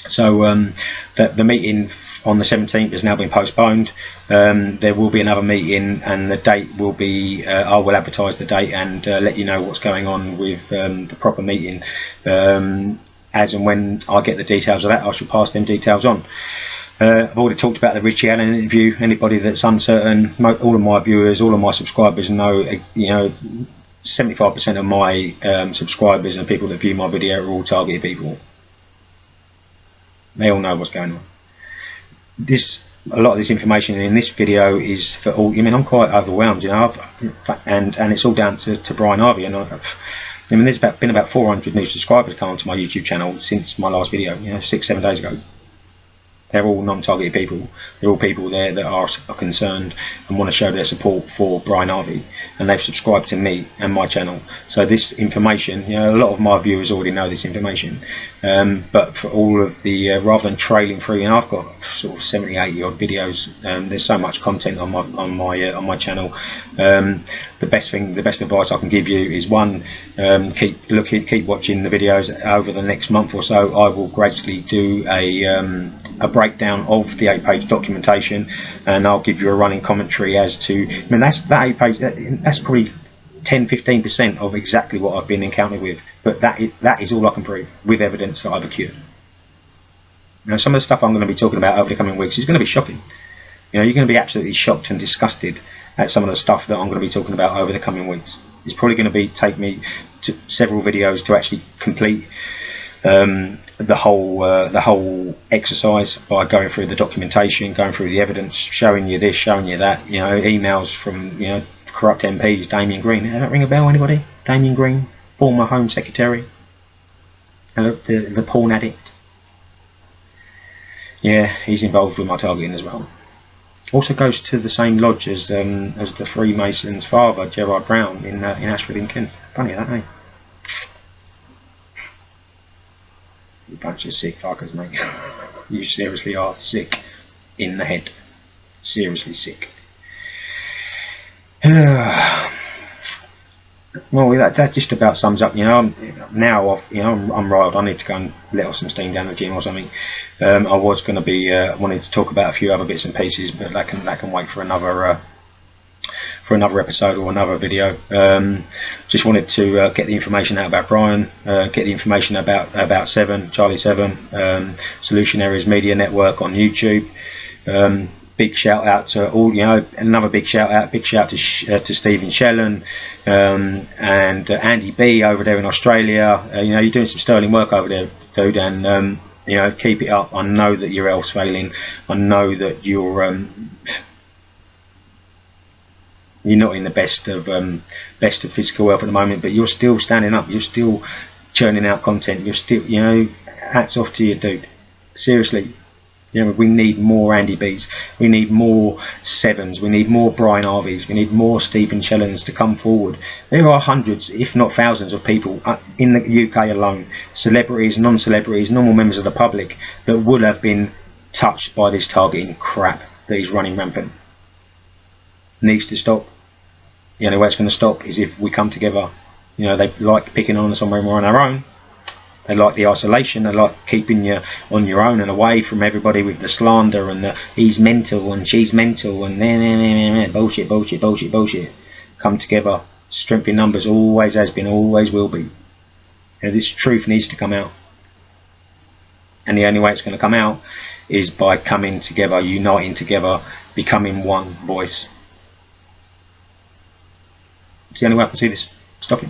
So the meeting on the 17th has now been postponed. There will be another meeting, and the date will be, I will advertise the date and let you know what's going on with the proper meeting. As and when I get the details of that, I shall pass them details on. I've already talked about the Richie Allen interview. Anybody that's uncertain, all of my viewers, all of my subscribers know, 75% of my subscribers and people that view my video are all targeted people. They all know what's going on. This a lot of this information in this video is for all. I mean, I'm quite overwhelmed, you know, and it's all down to Brian Harvey. And I mean, there's been about 400 new subscribers come onto my YouTube channel since my last video, you know, 6-7 days ago. They're all non-targeted people. They're all people there that are concerned and want to show their support for Brian Harvey, and they've subscribed to me and my channel. So this information, you know, a lot of my viewers already know this information, but for all of the rather than trailing through, you know, I've got sort of 70-80 odd videos. There's so much content on my channel. The best advice I can give you is, one, keep watching the videos. Over the next month or so, I will gradually do a breakdown of the 8-page documentation, and I'll give you a running commentary as to, I mean, that 8-page, that's probably 10-15% of exactly what I've been encountered with, but that is all I can prove with evidence that I've occurred. Now, some of the stuff I'm going to be talking about over the coming weeks is going to be shocking. You know, you're going to be absolutely shocked and disgusted at some of the stuff that I'm going to be talking about over the coming weeks. It's probably going to take me to several videos to actually complete the whole exercise, by going through the documentation, going through the evidence, showing you this, showing you that. You know, emails from, you know, corrupt MPs. Damien Green, does that ring a bell, anybody? Damien Green, former Home Secretary, the porn addict. Yeah, he's involved with my targeting as well. Also goes to the same lodge as the Freemasons' father, Gerard Brown, in Ashford in Kent. Funny that, eh? You bunch of sick fuckers, mate. You seriously are sick in the head. Seriously sick. Well, that just about sums up. You know, I'm riled. I need to go and let off some steam down the gym or something. I was going to be wanted to talk about a few other bits and pieces, but that can wait for another episode or another video. Just wanted to get the information out about Brian, get the information about Charlie 7, Solution Areas Media Network on YouTube. Big shout out to all, you know, another big shout to Stephen Shellen, and Andy B over there in Australia. You know, you're doing some sterling work over there, dude, and you know, keep it up. I know that your health's failing. I know that you're not in the best of physical health at the moment, but you're still standing up. You're still churning out content. You're still, you know, hats off to you, dude. Seriously. You know, we need more Andy B's, we need more Sevens, we need more Brian Harveys, we need more Stephen Shellens to come forward. There are hundreds, if not thousands, of people in the UK alone, celebrities, non-celebrities, normal members of the public, that would have been touched by this targeting crap that is running rampant. Needs to stop. The only way it's going to stop is if we come together. You know, they like picking on us when we're on our own. They like the isolation. They like keeping you on your own and away from everybody with the slander and the he's mental and she's mental and bullshit. Come together. Strength in numbers always has been, always will be. You know, this truth needs to come out. And the only way it's going to come out is by coming together, uniting together, becoming one voice. It's the only way I can see this stopping.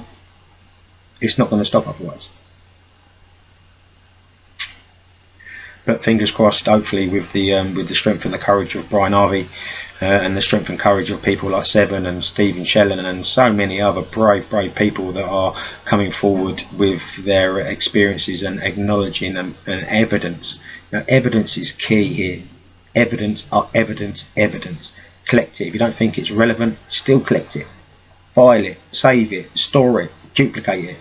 It's not going to stop otherwise. But fingers crossed, hopefully, with the strength and the courage of Brian Harvey, and the strength and courage of people like Seven and Stephen Shellen and so many other brave people that are coming forward with their experiences and acknowledging and evidence. Now, evidence is key here. Evidence. Collect it. If you don't think it's relevant, still collect it. File it, save it, store it, duplicate it.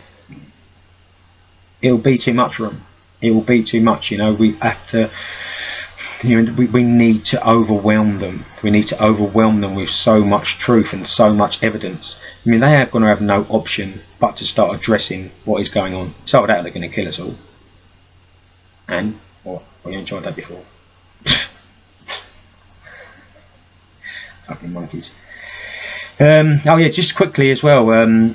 It'll be too much for them. It will be too much. You know, we have to. You know, we need to overwhelm them. We need to overwhelm them with so much truth and so much evidence. I mean, they are going to have no option but to start addressing what is going on. So without, they're going to kill us all. And what? Well, you enjoyed that before. Fucking monkeys. Oh yeah, just quickly as well.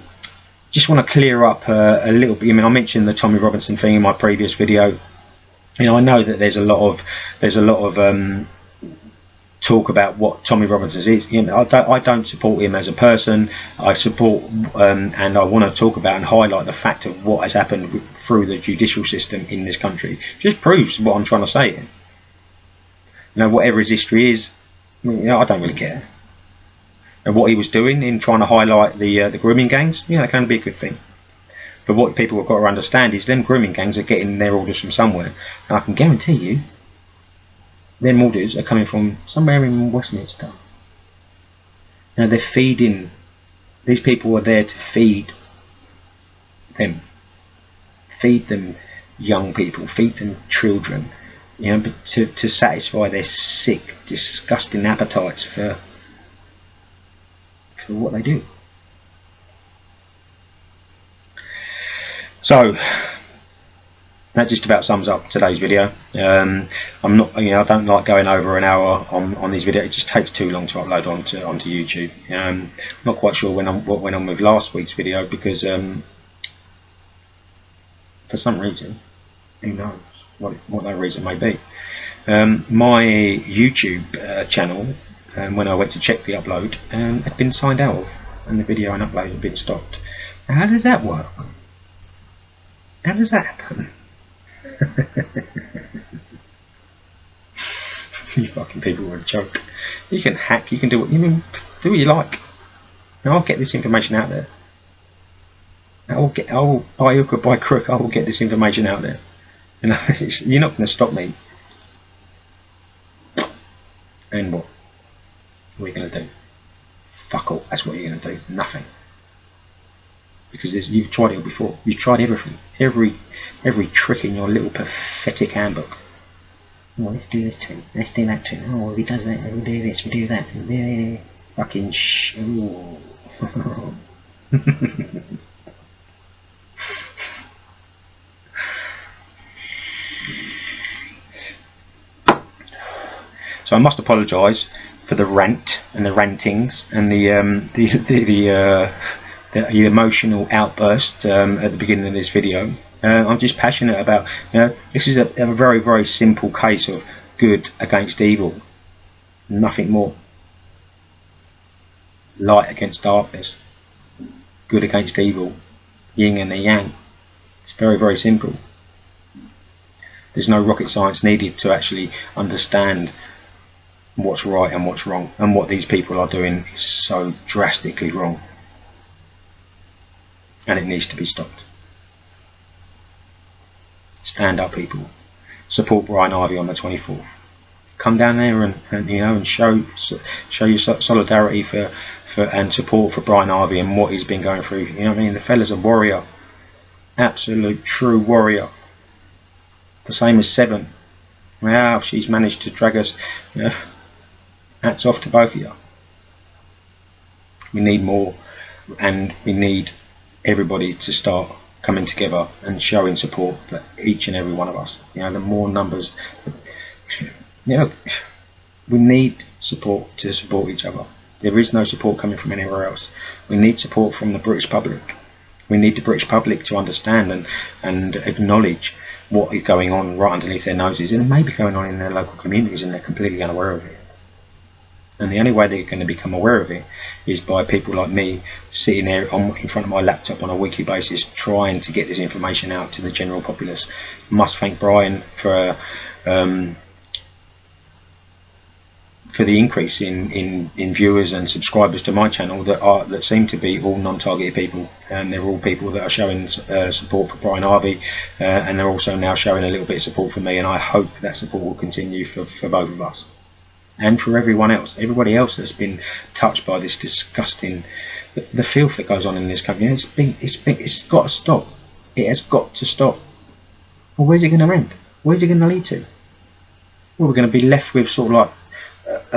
Just want to clear up a little bit. I mean, I mentioned the Tommy Robinson thing in my previous video. You know, I know that there's a lot of talk about what Tommy Robinson is. You know, I don't support him as a person. I support and I want to talk about and highlight the fact of what has happened through the judicial system in this country. It just proves what I'm trying to say here. You know, whatever his history is, you know, I don't really care. And what he was doing in trying to highlight the grooming gangs, yeah, that can be a good thing. But what people have got to understand is them grooming gangs are getting their orders from somewhere. And I can guarantee you, them orders are coming from somewhere in Westminster. Now they're feeding, these people are there to feed them. Feed them young people, feed them children, you know, but to satisfy their sick, disgusting appetites for what they do. So that just about sums up today's video. I'm not, you know, I don't like going over an hour on these videos. It just takes too long to upload onto YouTube. Not quite sure what went on with last week's video, because for some reason, who knows what that reason may be. My YouTube channel, when I went to check the upload, had been signed out of, and the video and upload had been stopped. Now, how does that work? How does that happen? You fucking people are a joke. You can hack, you can do what you like. Now I'll get this information out there. I will by hook or by crook, I will get this information out there. You know, you're not going to stop me. And what? What are you going to do? Fuck all. That's what you're going to do. Nothing. Because you've tried it all before. You've tried everything. Every trick in your little pathetic handbook. Oh, let's do this to him. Let's do that to him. Oh, if he does that, we'll do this, we'll do that. Fucking So I must apologise for the rant and the rantings and the emotional outburst at the beginning of this video. I'm just passionate about, you know, this is a very, very simple case of good against evil, nothing more. Light against darkness, good against evil, yin and the yang. It's very, very simple. There's no rocket science needed to actually understand what's right and what's wrong, and what these people are doing is so drastically wrong, and it needs to be stopped. Stand up, people. Support Brian Ivey on the 24th. Come down there and you know, and show your solidarity for and support for Brian Ivey and what he's been going through. You know what I mean? The fella's a warrior, absolute true warrior. The same as Seven. Wow, she's managed to drag us. You know, hats off to both of you. We need more, and we need everybody to start coming together and showing support for each and every one of us. You know, the more numbers, you know, we need support to support each other. There is no support coming from anywhere else. We need support from the British public. We need the British public to understand and acknowledge what is going on right underneath their noses, and it may be going on in their local communities and they're completely unaware of it. And the only way they're going to become aware of it is by people like me sitting there in front of my laptop on a weekly basis trying to get this information out to the general populace. Must thank Brian for the increase in viewers and subscribers to my channel that seem to be all non-targeted people, and they're all people that are showing support for Brian Ivey, and they're also now showing a little bit of support for me, and I hope that support will continue for both of us. And for everyone else, everybody else that's been touched by this disgusting, the filth that goes on in this country. It's got to stop. It has got to stop. Well, where's it going to end? Where's it going to lead to? Well, we're going to be left with sort of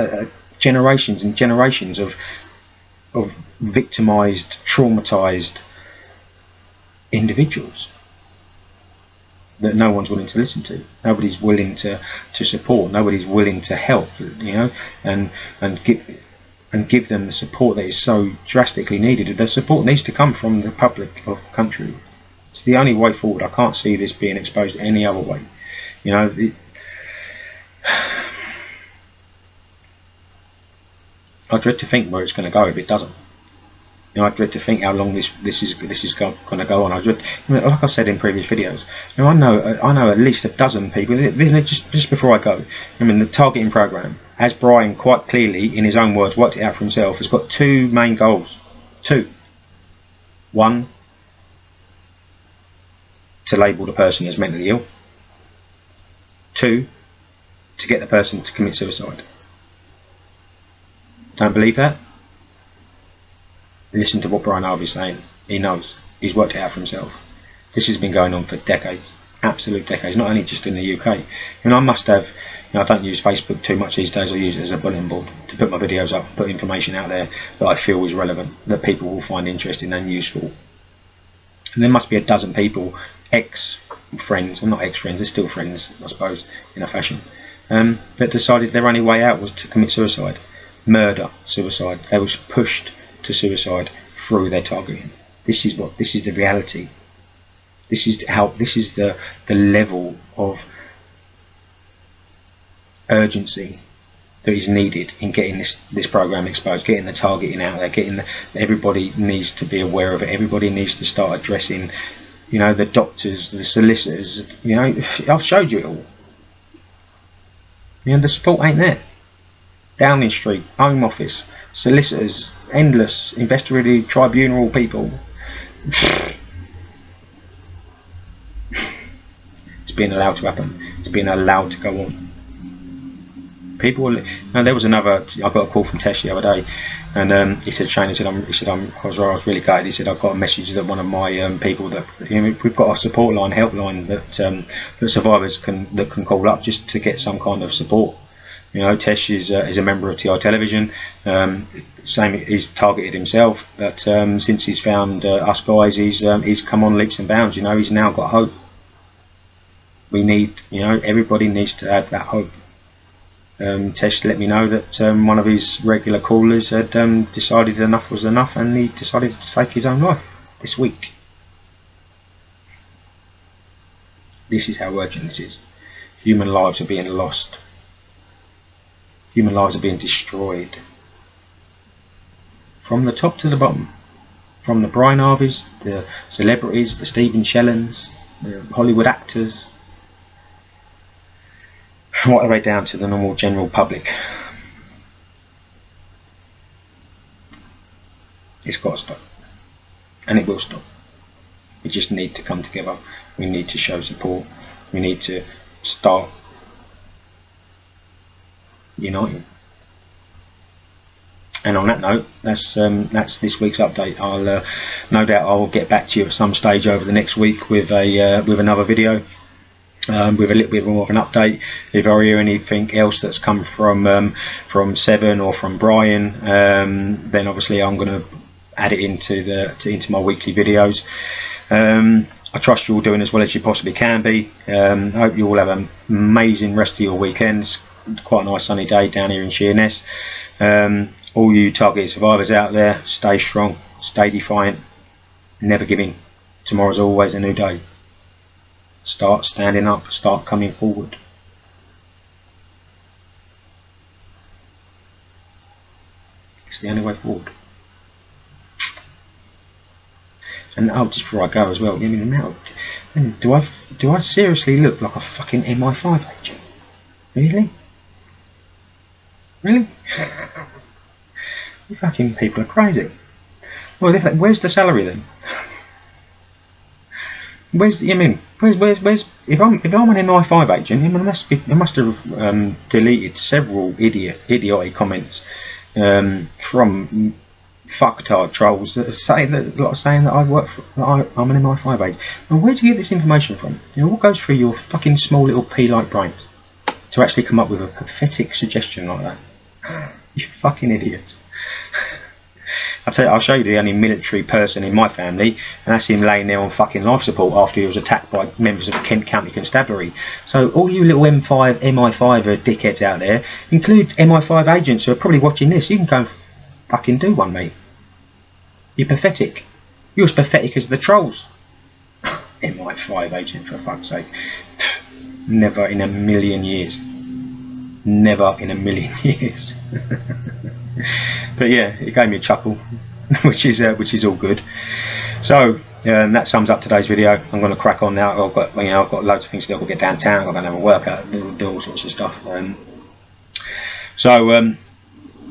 like generations and generations of victimised, traumatised individuals that no one's willing to listen to. Nobody's willing to support. Nobody's willing to help. You know, and give them the support that is so drastically needed. The support needs to come from the public of the country. It's the only way forward. I can't see this being exposed any other way. You know, I dread to think where it's going to go if it doesn't. You know, I dread to think how long this is going to go on. I dread, like I've said in previous videos. You know, I know at least a dozen people. Just before I go, I mean, the targeting program, as Brian quite clearly, in his own words, worked it out for himself, has got two main goals. Two. One, to label the person as mentally ill. Two, to get the person to commit suicide. Don't believe that? Listen to what Brian Harvey's saying. He knows. He's worked it out for himself. This has been going on for decades. Absolute decades. Not only just in the UK. And I must have, I don't use Facebook too much these days. I use it as a bulletin board to put my videos up, put information out there that I feel is relevant, that people will find interesting and useful. And there must be a dozen people, ex-friends, well, not ex-friends, they're still friends, I suppose, in a fashion, that decided their only way out was to commit suicide. Murder, suicide. They was pushed to suicide through their targeting. This is the reality. This is the level of urgency that is needed in getting this program exposed, getting the targeting out there, everybody needs to be aware of it. Everybody needs to start addressing, the doctors, the solicitors. I've showed you it all. The support ain't there. Downing Street, Home Office, solicitors, endless investigative tribunal people. It's being allowed to happen. It's being allowed to go on. People. There was another. I got a call from Tesh the other day, and he said, "Shane," I was really gutted. He said, "I've got a message that one of my people that we've got a support line, helpline that survivors can call up just to get some kind of support." Tesh is a member of TI Television. He's targeted himself, but since he's found us guys, he's come on leaps and bounds. He's now got hope. We need, everybody needs to have that hope. Tesh let me know that one of his regular callers had decided enough was enough, and he decided to take his own life this week. This is how urgent this is. Human lives are being lost. Human lives are being destroyed. From the top to the bottom. From the Brian Harveys, the celebrities, the Stephen Shellens, the Hollywood actors, right the way down to the normal general public. It's got to stop. And it will stop. We just need to come together. We need to show support. We need to start uniting. And on that note, that's this week's update. I'll no doubt I'll get back to you at some stage over the next week with another video, with a little bit more of an update. If I hear anything else that's come from Seven or from Brian, then obviously I'm going to add it into my weekly videos. I trust you're all doing as well as you possibly can be. I hope you all have an amazing rest of your weekends. Quite a nice sunny day down here in Sheerness. All you targeted survivors out there, stay strong, stay defiant, never give in. Tomorrow's always a new day. Start standing up, start coming forward. It's the only way forward. And just before I go as well, now, do I seriously look like a fucking MI5 agent? Really? Really? You fucking people are crazy. Well, where's the salary then? Where's if I'm an MI5 agent, I must have deleted several idiotic comments from fucktard trolls that are saying that I work for, I'm an MI5 agent. Well, where do you get this information from? What goes through your fucking small little pea-like brains to actually come up with a pathetic suggestion like that? You fucking idiots. I'll show you the only military person in my family, and that's him laying there on fucking life support after he was attacked by members of Kent County Constabulary. So all you little MI5 dickheads out there, include MI5 agents who are probably watching this, you can go and fucking do one, mate. You're pathetic. You're as pathetic as the trolls. MI5 agent, for fuck's sake. Never in a million years. Never in a million years. But yeah, it gave me a chuckle. which is all good. So that sums up today's video. I'm going to crack on now. I've got loads of things still to get downtown. I'm going to have a workout, do all sorts of stuff.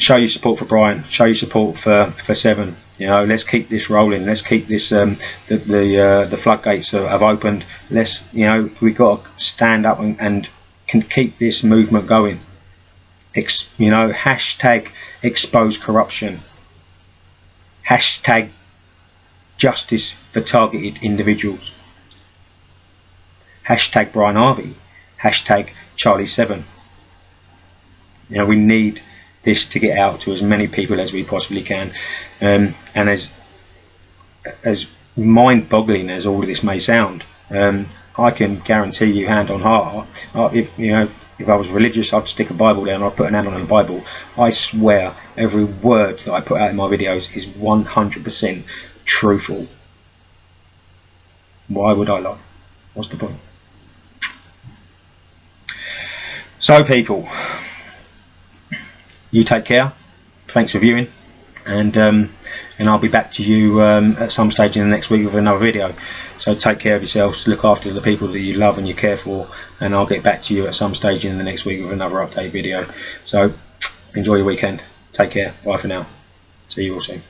Show your support for Brian. Show your support for Seven. Let's keep this rolling. Let's keep this. The floodgates have opened. We've got to stand up and can keep this movement going. Hashtag expose corruption. Hashtag justice for targeted individuals. Hashtag Brian Harvey. Hashtag Charlie 7. We need this to get out to as many people as we possibly can. And as mind-boggling as all of this may sound, I can guarantee you, hand on heart, if I was religious, I'd stick a Bible down, I'd put an hand on a Bible. I swear every word that I put out in my videos is 100% truthful. Why would I lie? What's the point? So people, you take care. Thanks for viewing, and I'll be back to you at some stage in the next week with another video. So take care of yourselves, look after the people that you love and you care for, and I'll get back to you at some stage in the next week with another update video. So enjoy your weekend. Take care. Bye for now. See you all soon.